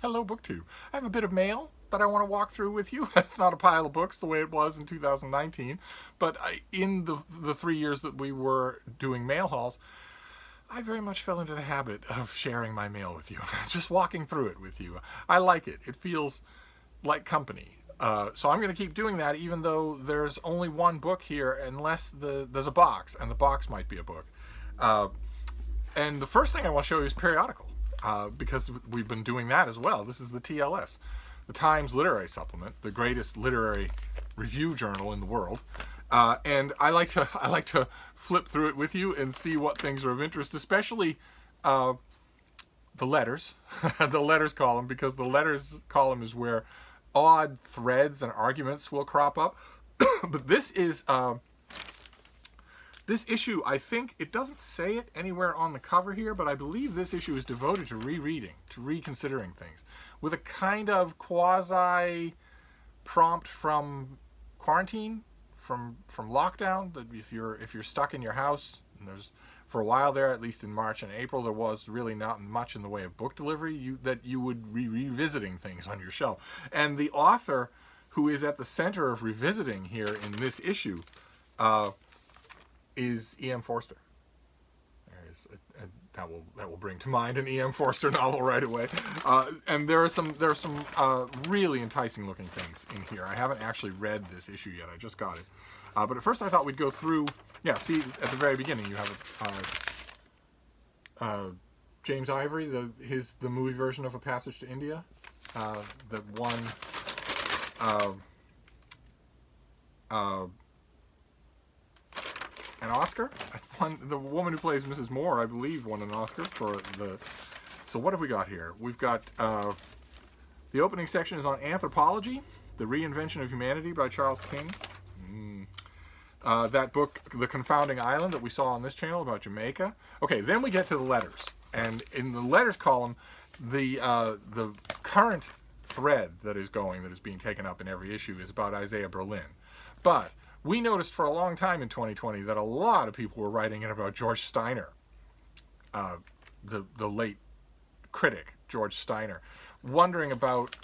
Hello, BookTube. I have a bit of mail that I want to walk through with you. It's not a pile of books the way it was in 2019, but in the 3 years that we were doing mail hauls, I very much fell into the habit of sharing my mail with you, just walking through it with you. I like it. It feels like company. So I'm going to keep doing that, even though there's only one book here, unless there's a box, and the box might be a book. And the first thing I want to show you is periodical, because we've been doing that as well. This is the TLS, the Times Literary Supplement, the greatest literary review journal in the world. And I like to flip through it with you and see what things are of interest, especially the letters, the letters column, because the letters column is where odd threads and arguments will crop up. But this is this issue, I think, it doesn't say it anywhere on the cover here, but I believe this issue is devoted to rereading, to reconsidering things, with a kind of quasi prompt from quarantine, from lockdown. That if you're stuck in your house, and there's, for a while there, at least in March and April, there was really not much in the way of book delivery, that you would be revisiting things on your shelf. And the author who is at the center of revisiting here in this issue is E.M. Forster. That will bring to mind an E.M. Forster novel right away. And there are some really enticing looking things in here. I haven't actually read this issue yet. I just got it. But at first I thought we'd go through. Yeah, see, at the very beginning you have James Ivory, the movie version of A Passage to India, that won an Oscar. The woman who plays Mrs. Moore, I believe, won an Oscar for the. So what have we got here? We've got the opening section is on anthropology, the reinvention of humanity by Charles King. That book, The Confounding Island, that we saw on this channel about Jamaica. Okay, then we get to the letters, and in the letters column, the current thread that is being taken up in every issue is about Isaiah Berlin, but we noticed for a long time in 2020 that a lot of people were writing in about George Steiner, the late critic George Steiner, wondering about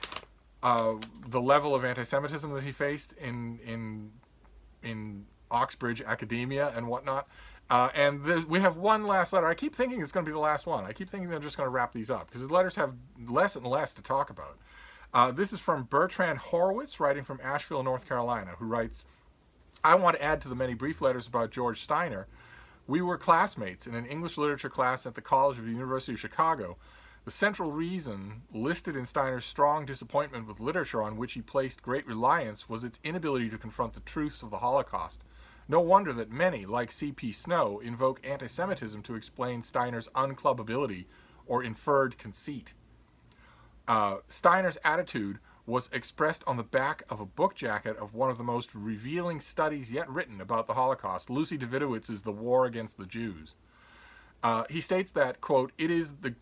the level of anti-Semitism that he faced in Oxbridge academia and whatnot. And we have one last letter. I keep thinking it's going to be the last one. I keep thinking they're just going to wrap these up, because the letters have less and less to talk about. This is from Bertrand Horowitz, writing from Asheville, North Carolina, who writes, I want to add to the many brief letters about George Steiner. We were classmates in an English literature class at the College of the University of Chicago. The central reason listed in Steiner's strong disappointment with literature on which he placed great reliance was its inability to confront the truths of the Holocaust. No wonder that many, like C.P. Snow, invoke anti-Semitism to explain Steiner's unclubbability or inferred conceit. Steiner's attitude was expressed on the back of a book jacket of one of the most revealing studies yet written about the Holocaust, Lucy Dawidowitz's The War Against the Jews. He states that, quote, It is the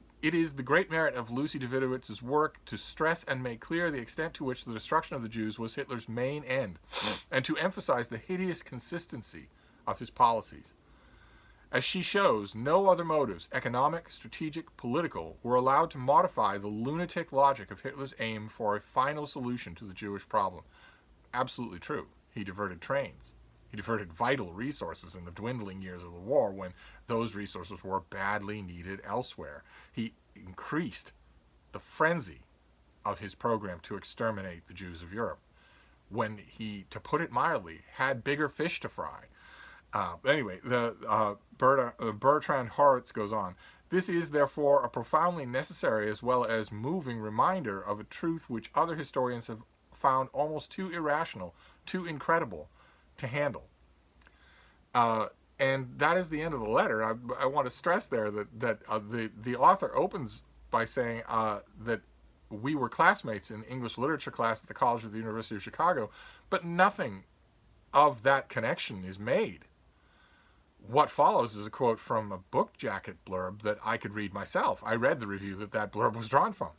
great merit of Lucy Dawidowitz's work to stress and make clear the extent to which the destruction of the Jews was Hitler's main end, and to emphasize the hideous consistency of his policies. As she shows, no other motives, economic, strategic, political, were allowed to modify the lunatic logic of Hitler's aim for a final solution to the Jewish problem. Absolutely true. He diverted trains. He diverted vital resources in the dwindling years of the war when those resources were badly needed elsewhere. He increased the frenzy of his program to exterminate the Jews of Europe when he, to put it mildly, had bigger fish to fry. Anyway, Bertrand Horowitz goes on. This is, therefore, a profoundly necessary as well as moving reminder of a truth which other historians have found almost too irrational, too incredible to handle. And that is the end of the letter. I want to stress there that the author opens by saying that we were classmates in English literature class at the College of the University of Chicago, but nothing of that connection is made. What follows is a quote from a book jacket blurb that I could read myself. I read the review that blurb was drawn from.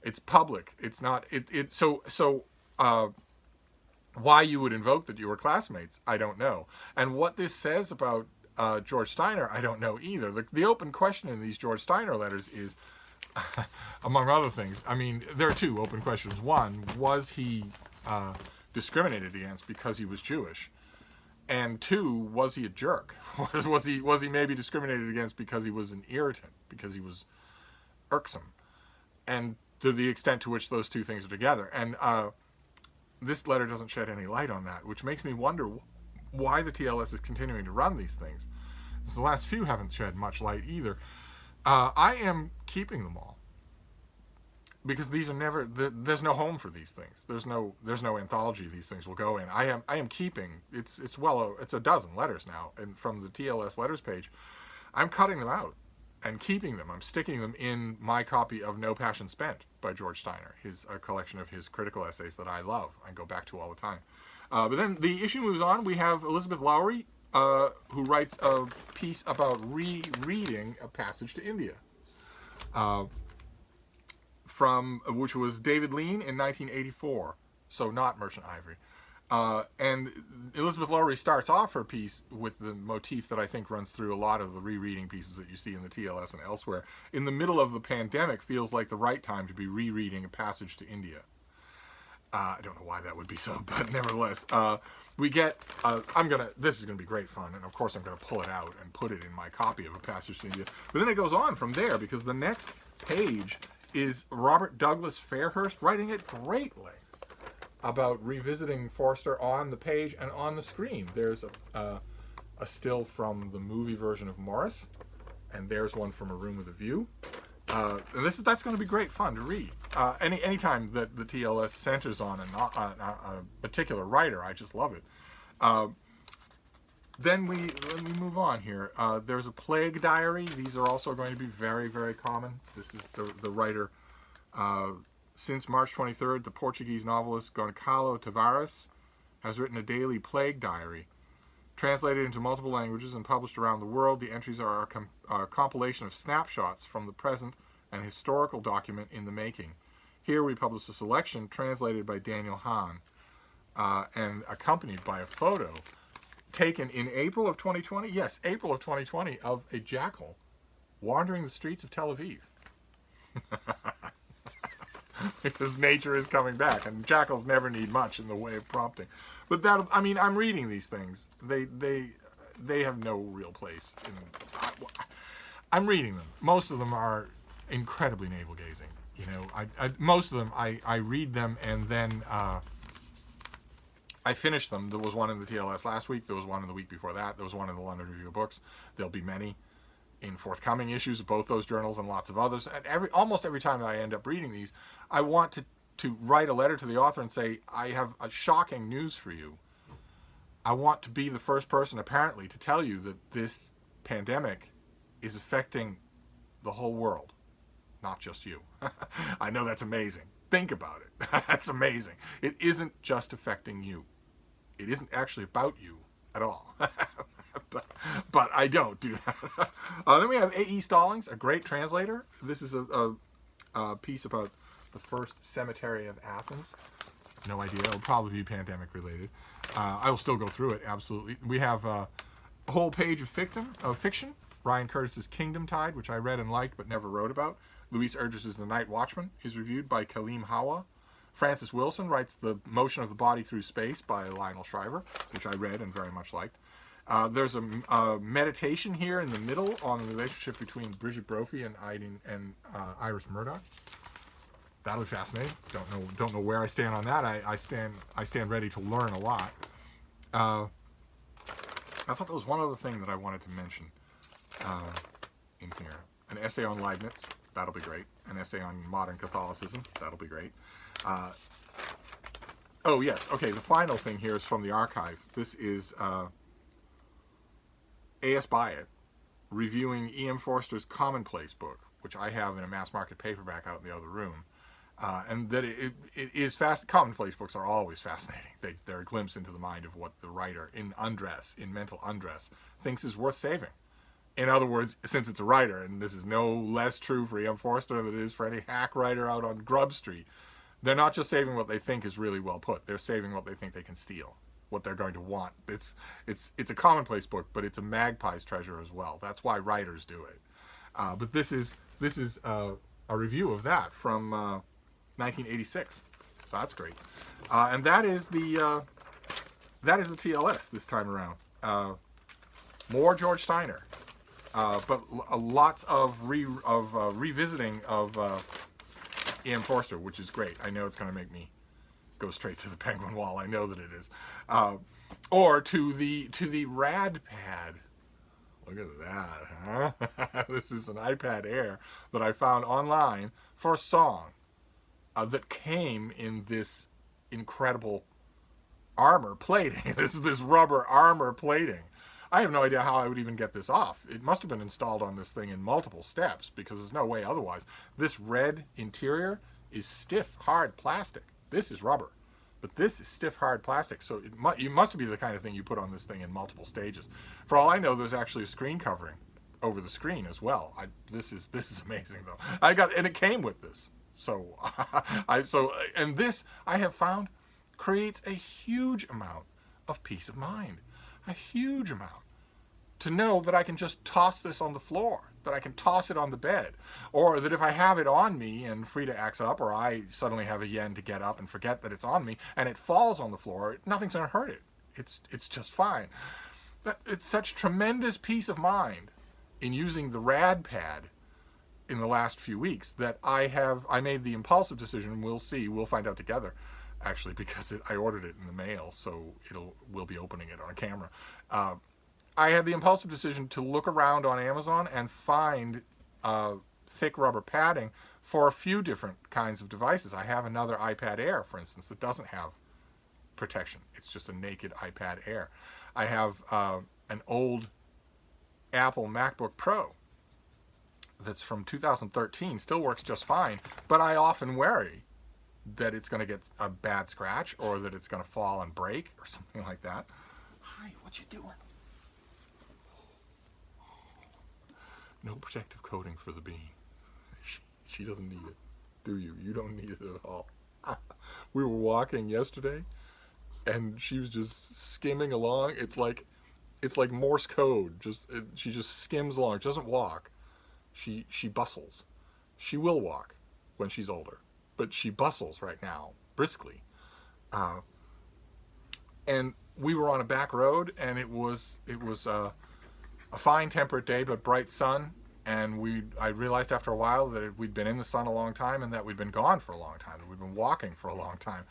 It's public. It's not. Why you would invoke that you were classmates, I don't know. And what this says about George Steiner, I don't know either. The open question in these George Steiner letters is, among other things. I mean, there are two open questions. One, was he discriminated against because he was Jewish? And two, was he a jerk? Was he maybe discriminated against because he was an irritant, because he was irksome? And to the extent to which those two things are together. And this letter doesn't shed any light on that, which makes me wonder why the TLS is continuing to run these things. The last few haven't shed much light either. I am keeping them all because these are never. There's no home for these things. There's no anthology these things will go in. I am keeping. It's a dozen letters now, and from the TLS letters page, I'm cutting them out and keeping them. I'm sticking them in my copy of No Passion Spent by George Steiner, a collection of his critical essays that I love and go back to all the time. But then the issue moves on. We have Elizabeth Lowry, who writes a piece about rereading A Passage to India, which was David Lean in 1984, so not Merchant Ivory. And Elizabeth Lowry starts off her piece with the motif that I think runs through a lot of the rereading pieces that you see in the TLS and elsewhere. In the middle of the pandemic feels like the right time to be rereading A Passage to India. I don't know why that would be so, but nevertheless, we get, this is going to be great fun, and of course I'm going to pull it out and put it in my copy of A Passage to India. But then it goes on from there, because the next page is Robert Douglas Fairhurst writing at great length about revisiting Forster on the page and on the screen. There's a still from the movie version of Morris, and there's one from A Room with a View. And that's going to be great fun to read. Anytime that the TLS centers on a particular writer, I just love it. Then let me move on here. There's a plague diary. These are also going to be very, very common. This is the writer. Since March 23rd, the Portuguese novelist Gonçalo Tavares has written a daily plague diary. Translated into multiple languages and published around the world, the entries are a compilation of snapshots from the present and historical document in the making. Here we publish a selection translated by Daniel Hahn and accompanied by a photo taken in April of 2020, yes, April of 2020, of a jackal wandering the streets of Tel Aviv. Because nature is coming back, and jackals never need much in the way of prompting. But I'm reading these things. They have no real place. I'm reading them. Most of them are incredibly navel-gazing. Most of them, I read them, and then I finish them. There was one in the TLS last week. There was one in the week before that. There was one in the London Review of Books. There'll be many in forthcoming issues of both those journals and lots of others. And almost every time that I end up reading these, I want to write a letter to the author and say, I have a shocking news for you. I want to be the first person, apparently, to tell you that this pandemic is affecting the whole world, not just you. I know that's amazing. Think about it. That's amazing. It isn't just affecting you. It isn't actually about you at all. But I don't do that. Then we have A.E. Stallings, a great translator. This is a piece about the first cemetery of Athens. No idea. It'll probably be pandemic related. I will still go through it, absolutely. We have a whole page of fiction. Ryan Curtis's Kingdom Tide, which I read and liked but never wrote about. Luis Urgis's The Night Watchman is reviewed by Kaleem Hawa. Francis Wilson writes The Motion of the Body Through Space by Lionel Shriver, which I read and very much liked. There's a meditation here in the middle on the relationship between Bridget Brophy and Iris Murdoch. That'll be fascinating. Don't know where I stand on that. I stand ready to learn a lot. I thought there was one other thing that I wanted to mention in here. An essay on Leibniz. That'll be great. An essay on modern Catholicism. That'll be great. Oh yes. Okay. The final thing here is from the archive. This is A.S. Byatt reviewing E.M. Forster's Commonplace book, which I have in a mass market paperback out in the other room. And that it is fast. Commonplace books are always fascinating. They're a glimpse into the mind of what the writer in mental undress, thinks is worth saving. In other words, since it's a writer, and this is no less true for E.M. Forster than it is for any hack writer out on Grub Street, they're not just saving what they think is really well put. They're saving what they think they can steal, what they're going to want. It's a commonplace book, but it's a magpie's treasure as well. That's why writers do it. But this is a review of that from 1986. So that's great. And that is the TLS this time around. More George Steiner, but lots of revisiting of E.M. Forster, which is great. I know it's going to make me go straight to the Penguin Wall. I know that it is. Or to the Rad Pad. Look at that, huh? This is an iPad Air that I found online for a song that came in this incredible armor plating. This is this rubber armor plating. I have no idea how I would even get this off. It must have been installed on this thing in multiple steps because there's no way otherwise. This red interior is stiff, hard plastic. This is rubber, but this is stiff, hard plastic. So it must be the kind of thing you put on this thing in multiple stages. For all I know, there's actually a screen covering over the screen as well. This is amazing though. And it came with this. So and this I have found creates a huge amount of peace of mind. A huge amount. To know that I can just toss this on the floor, that I can toss it on the bed, or that if I have it on me and Frida acts up, or I suddenly have a yen to get up and forget that it's on me, and it falls on the floor, nothing's going to hurt it. It's just fine. But it's such tremendous peace of mind in using the Rad Pad in the last few weeks that I made the impulsive decision. We'll find out together, actually, because I ordered it in the mail, so we'll be opening it on camera. I had the impulsive decision to look around on Amazon and find thick rubber padding for a few different kinds of devices. I have another iPad Air, for instance, that doesn't have protection. It's just a naked iPad Air. I have an old Apple MacBook Pro that's from 2013, still works just fine, but I often worry that it's going to get a bad scratch or that it's going to fall and break or something like that. Hi, what you doing? No protective coating for the bean. She doesn't need it, do you? You don't need it at all. We were walking yesterday, and she was just skimming along. It's like Morse code. She just skims along. She doesn't walk. She bustles. She will walk when she's older, but she bustles right now briskly. And we were on a back road, and it was a fine temperate day, but bright sun. And I realized after a while that we'd been in the sun a long time and that we'd been gone for a long time, that we'd been walking for a long time.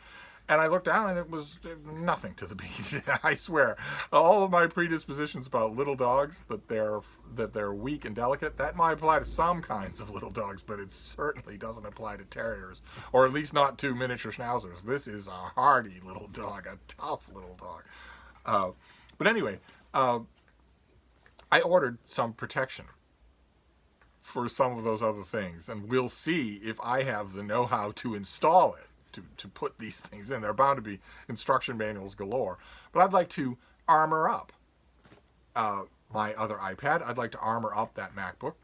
And I looked down and it was nothing to the beach. I swear, all of my predispositions about little dogs, that they're weak and delicate, that might apply to some kinds of little dogs, but it certainly doesn't apply to terriers, or at least not to miniature schnauzers. This is a hardy little dog, a tough little dog. But anyway, I ordered some protection for some of those other things, and we'll see if I have the know-how to install it, to put these things in. There are bound to be instruction manuals galore, but I'd like to armor up my other iPad. I'd like to armor up that MacBook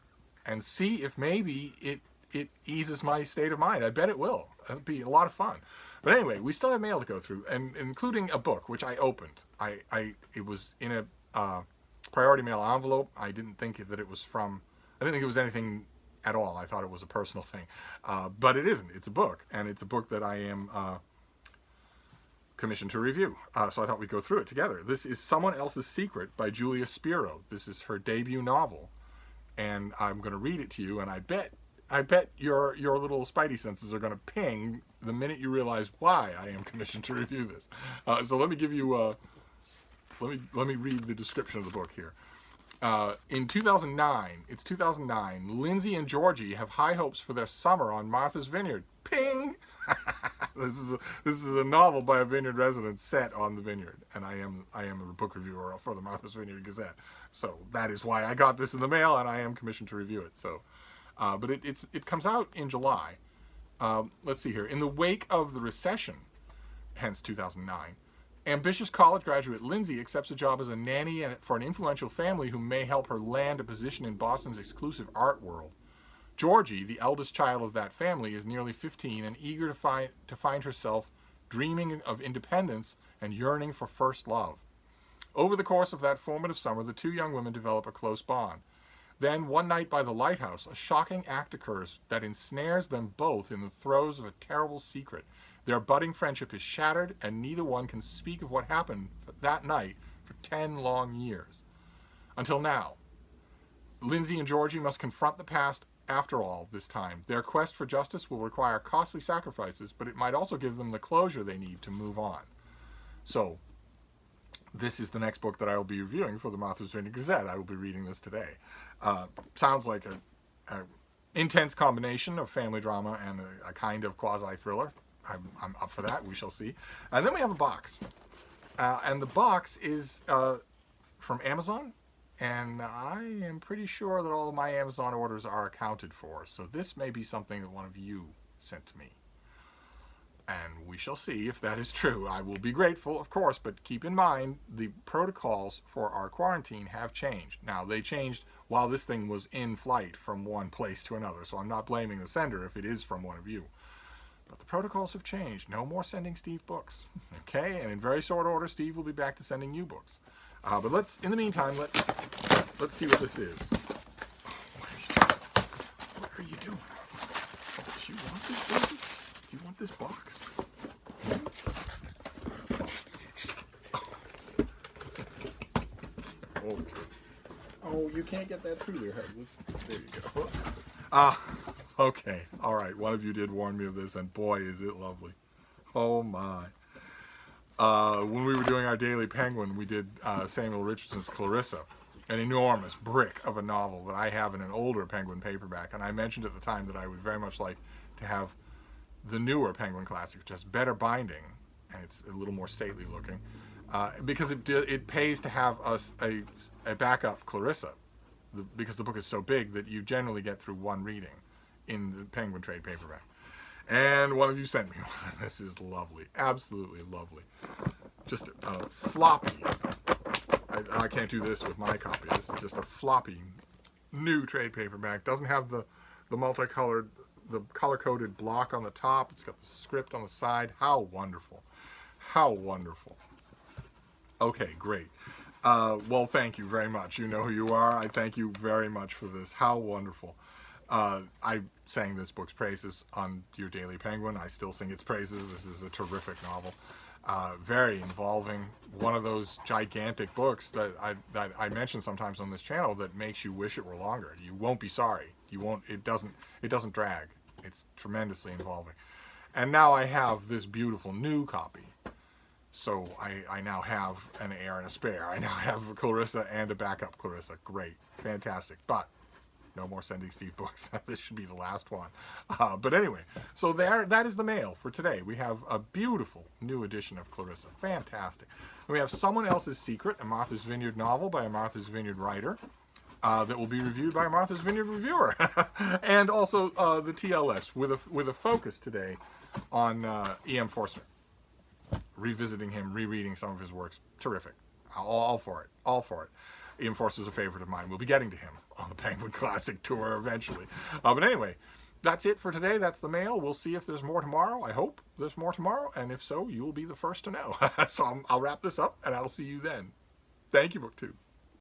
and see if maybe it eases my state of mind. I bet it will. It'll be a lot of fun. But anyway, we still have mail to go through, and including a book, which I opened. It was in a priority mail envelope. I didn't think that it was anything at all. I thought it was a personal thing. But it isn't. It's a book, and it's a book that I am commissioned to review. So I thought we'd go through it together. This is Someone Else's Secret by Julia Spiro. This is her debut novel, and I'm going to read it to you, and I bet your little spidey senses are going to ping the minute you realize why I am commissioned to review this. So let me give you let me read the description of the book here. In 2009, Lindsay and Georgie have high hopes for their summer on Martha's Vineyard. Ping! This is a novel by a vineyard resident set on the vineyard, and I am a book reviewer for the Martha's Vineyard Gazette. So that is why I got this in the mail, and I am commissioned to review it. So, but it comes out in July. Let's see here. In the wake of the recession, hence 2009. Ambitious college graduate Lindsay accepts a job as a nanny for an influential family who may help her land a position in Boston's exclusive art world. Georgie, the eldest child of that family, is nearly 15 and eager to find herself dreaming of independence and yearning for first love. Over the course of that formative summer, the two young women develop a close bond. Then, one night by the lighthouse, a shocking act occurs that ensnares them both in the throes of a terrible secret. Their budding friendship is shattered, and neither one can speak of what happened that night for 10 long years. Until now. Lindsay and Georgie must confront the past after all this time. Their quest for justice will require costly sacrifices, but it might also give them the closure they need to move on. So, this is the next book that I will be reviewing for the Martha's Vineyard Gazette. I will be reading this today. Sounds like a intense combination of family drama and a kind of quasi-thriller. I'm up for that. We shall see. And then we have a box. And the box is from Amazon. And I am pretty sure that all of my Amazon orders are accounted for. So this may be something that one of you sent to me. And we shall see if that is true. I will be grateful, of course, but keep in mind the protocols for our quarantine have changed. Now, they changed while this thing was in flight from one place to another, so I'm not blaming the sender if it is from one of you. But the protocols have changed. No more sending Steve books. Okay? And in very short order, Steve will be back to sending you books. But in the meantime, let's see what this is. What are you doing? Do you want this baby? Do you want this box? Oh, you can't get that through your head. There you go. Okay. All right. One of you did warn me of this, and boy, is it lovely. Oh, my. When we were doing our Daily Penguin, we did Samuel Richardson's Clarissa, an enormous brick of a novel that I have in an older Penguin paperback. And I mentioned at the time that I would very much like to have the newer Penguin Classic, which has better binding, and it's a little more stately looking, because it pays to have a backup Clarissa, because the book is so big that you generally get through one reading in the Penguin trade paperback. And one of you sent me one. This is lovely. Absolutely lovely. Just a floppy. I can't do this with my copy. This is just a floppy new trade paperback. Doesn't have the multicolored, the color-coded block on the top. It's got the script on the side. How wonderful. How wonderful. Okay, great. Well, thank you very much. You know who you are. I thank you very much for this. How wonderful. I sang this book's praises on your Daily Penguin. I still sing its praises. This is a terrific novel. Very involving. One of those gigantic books that I mention sometimes on this channel that makes you wish it were longer. You won't be sorry. You won't. It doesn't drag. It's tremendously involving. And now I have this beautiful new copy. So I now have an heir and a spare. I now have a Clarissa and a backup Clarissa. Great. Fantastic. But no more sending Steve books. This should be the last one. But anyway, so that is the mail for today. We have a beautiful new edition of Clarissa. Fantastic. And we have Someone Else's Secret, a Martha's Vineyard novel by a Martha's Vineyard writer that will be reviewed by a Martha's Vineyard reviewer. And also the TLS with a focus today on E.M. Forster. Revisiting him, rereading some of his works. Terrific. All for it. All for it. E.M. Forster's a favorite of mine. We'll be getting to him on the Penguin Classic Tour eventually. But anyway, that's it for today. That's the mail. We'll see if there's more tomorrow. I hope there's more tomorrow. And if so, you'll be the first to know. So I'll wrap this up, and I'll see you then. Thank you, BookTube.